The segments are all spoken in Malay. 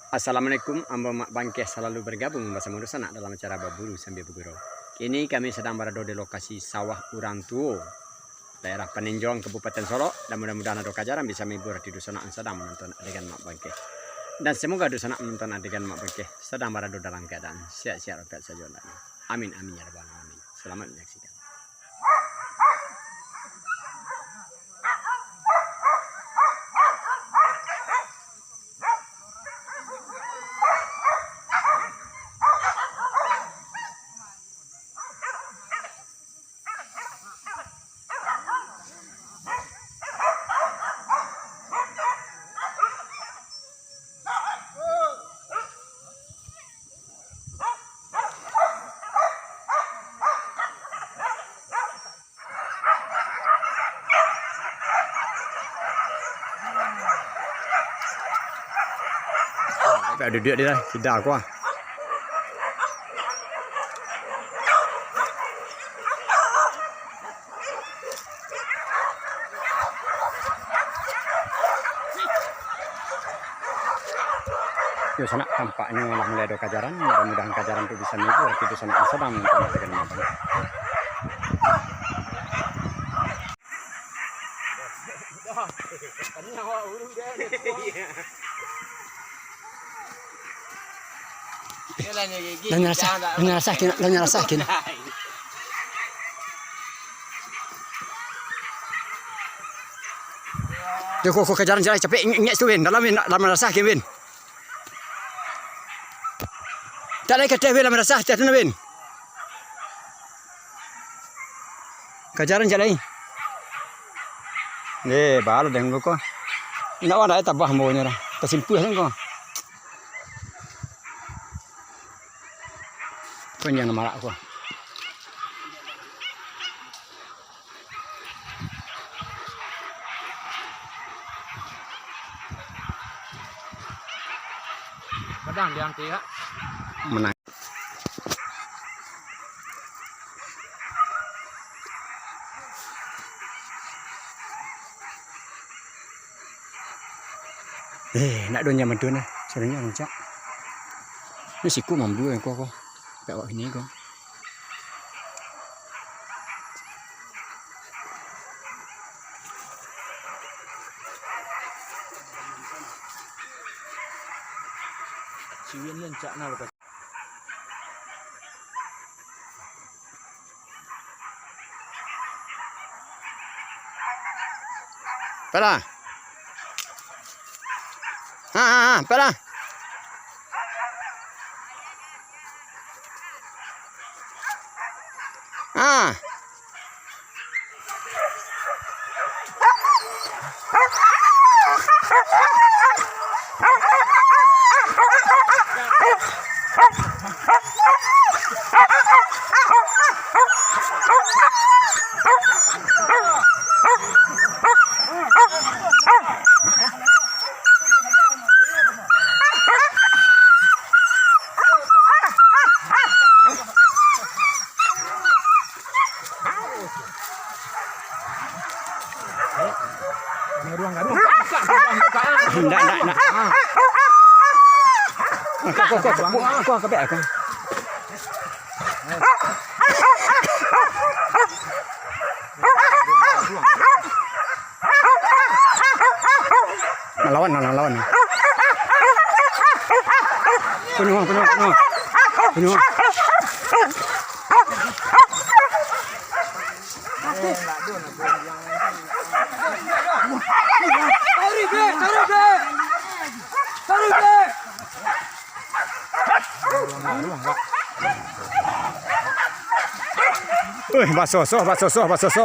Assalamualaikum, Amba Mak Bangkeh selalu bergabung bersama Sanak dalam acara berburu sambil bergurau. Kini kami sedang berada di lokasi sawah Urantuo, daerah Peninjong, Kabupaten Solo, dan mudah-mudahan ada kajaran bisa menghibur di Dusun yang sedang menonton adegan Mak Bangkeh. Dan semoga Dusun menonton adegan Mak Bangkeh sedang berada dalam keadaan sehat-sehat rokat saja. Amin amin ya rabbal alamin. Selamat menyaksikan. Phải được điện đi đây, thì đảo quá. Di sana tampaknya malah mulai ada kajaran, mudah-mudahan kajaran itu bisa menghibur di sana sedang menonton adegan Mak Bangkeh. Lo nyarasakin. Dia kok kejaran jalan capek ingin tu Win, dalam rasakin Win. Tak lagi kata Win dalam rasah tu Win. Kejaran jalan. Ni baru dengan kau. Nak ada tabah maunya dah. Tersimpuh kan kau. Kau yang marak kau. Kadang dia anti kak. Menang. Nak dunia mantu ni, sebenarnya rancak. Ni siku mampu yang kau. Bawa ini kau. Ciwin lencak na lepas. Pala. Pala. Enggak. Kau kebek kan? Lawan. Penuh. Basoso.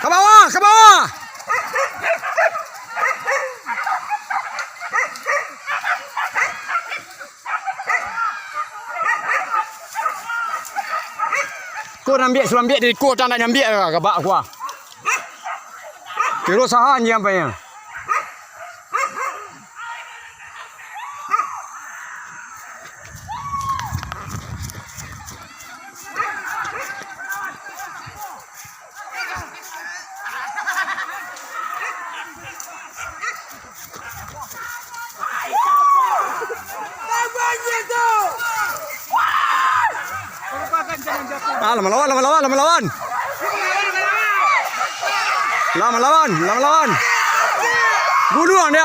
Ke bawah. Kau suruh ambil dari kau tak nak ambil ke bak gua. Kira sahan je apa ya? Ah, lama lawan. Guduang.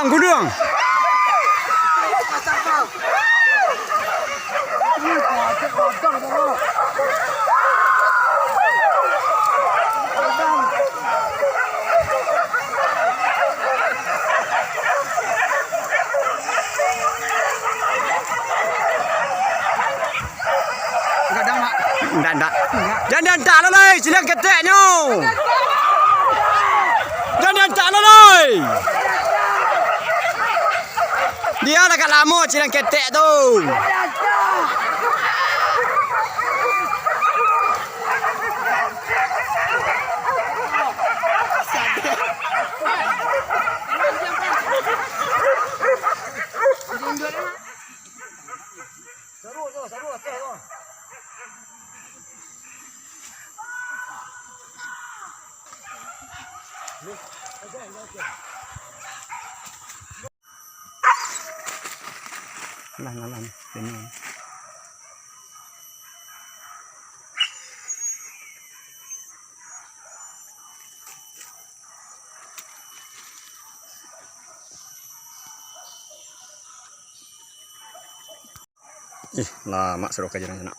Enggak. Jangan tak lalai, silang keteknya. Jangan tak lalai. Dia nak kat lama silang ketek tu. Lang. Lama suruh kajian sana.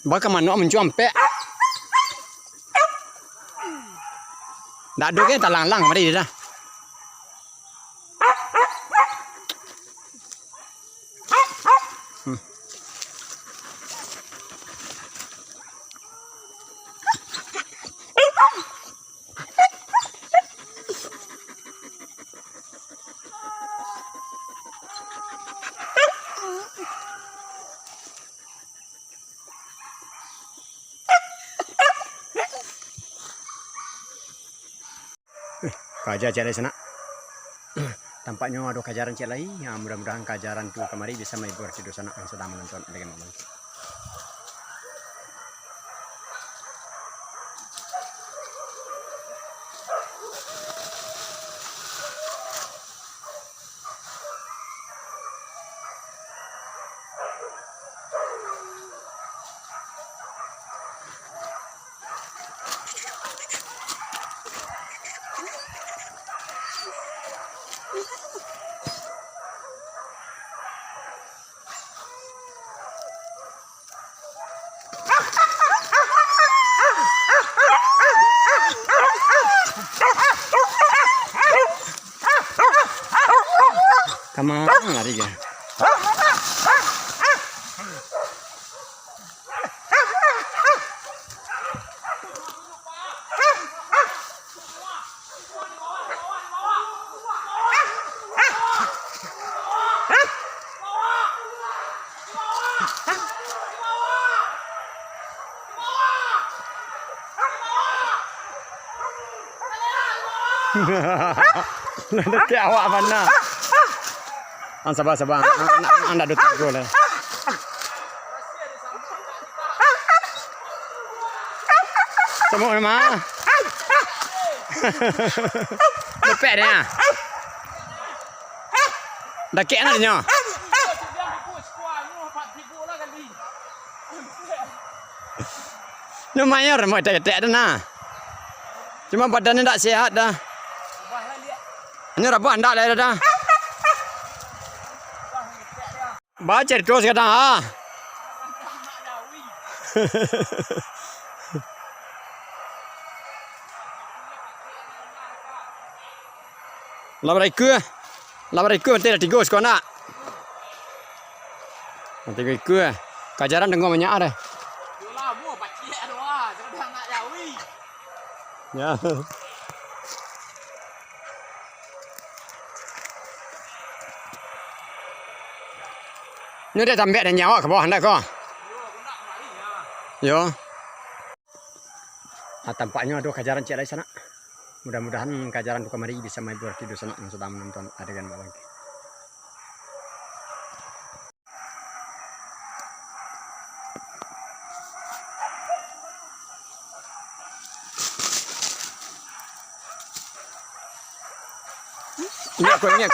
Baka manok mencuampek. Dak duk ke talang-lang mari dah. Kajar cari sana. Tampaknya ada kajaran cek lagi. Ya, mudah-mudahan kajaran tu kemari bisa menghibur si sana yang sedang menonton dengan malam. Kemana lari dia? Nanti awak mana? Sabar. Anda duduk dulu. Semua nama. Lepek dia. Dah kek nak dia. Lumayan remote tek-tek dah nah. Cuma badannya tak sihat dah. Ini rabah anda lah dah. Baca terus kata ah. Labarai ke nanti dah tiga sekolah nak. Nanti ke kajaran dengar banyak ada. Ya. Ini dia tambah dan nyawa ke bawah anda kok. Yo. Tampaknya ada kajaran cek lagi sana. Mudah-mudahan kajaran tu kemari bisa main berarti dosa yang sedang menonton adegan Mbak Bangke.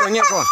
Ini aku.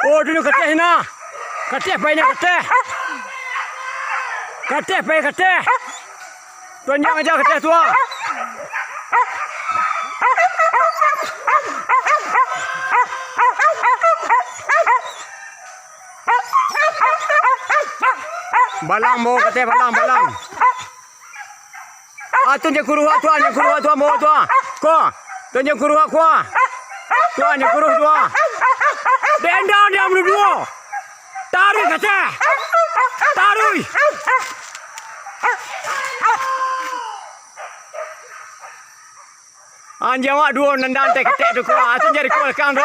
Oh, dulu keteh na. Keteh baiknya keteh. Keteh baik keteh. Tunjang aja keteh tua. Balang mau keteh balang. Tunjang kuruh tua mau tua. Ko, tunjang kuruh kuah. Tuan yang kuruh tua. Dendam dia berdua. Tarik kata. Tarik. Anjing awak dua nendang tek ketek tu kau. Asyik jadi kau lekang tu.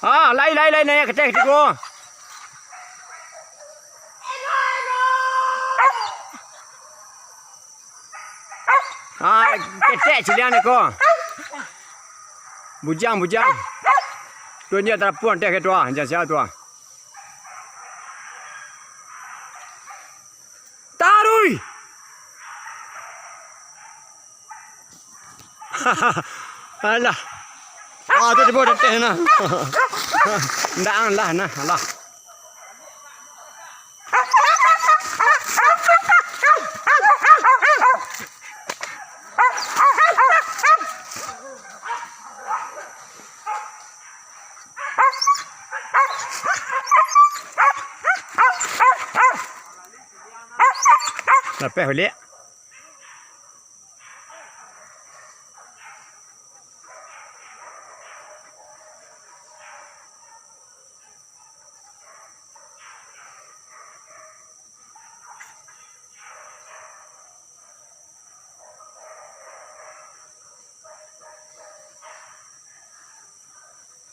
Lai naik ketek tu kau. Ketek cilian ni kau. Bujang. Tu dia terpuan tek tu ah, jangan siapa tu ah. Tarui. Alah. Tu dia buat tek na. Ndak lah. Lepas balik.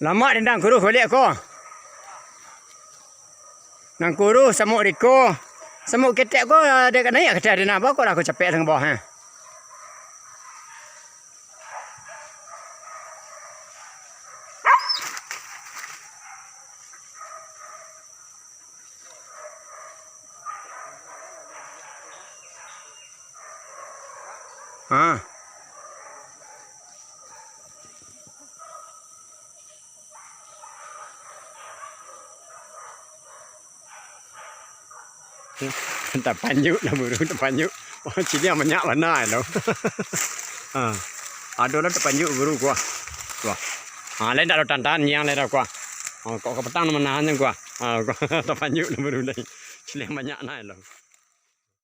Lama dendang kuruh balik ko. Nang kuruh samuk riko. Semua ketek ko ada kat naik ketek ada nak apa aku capek dengan bawah Tak panjuk lah buru tak panjuk. Oh sini yang banyak mana lo. Ada lah tak panjuk buru gua. Lain tak ada tantan yang lain gua. Kok ke petang menahan gua. Tak panjuk lah buru lain. Sini yang banyak nah lo.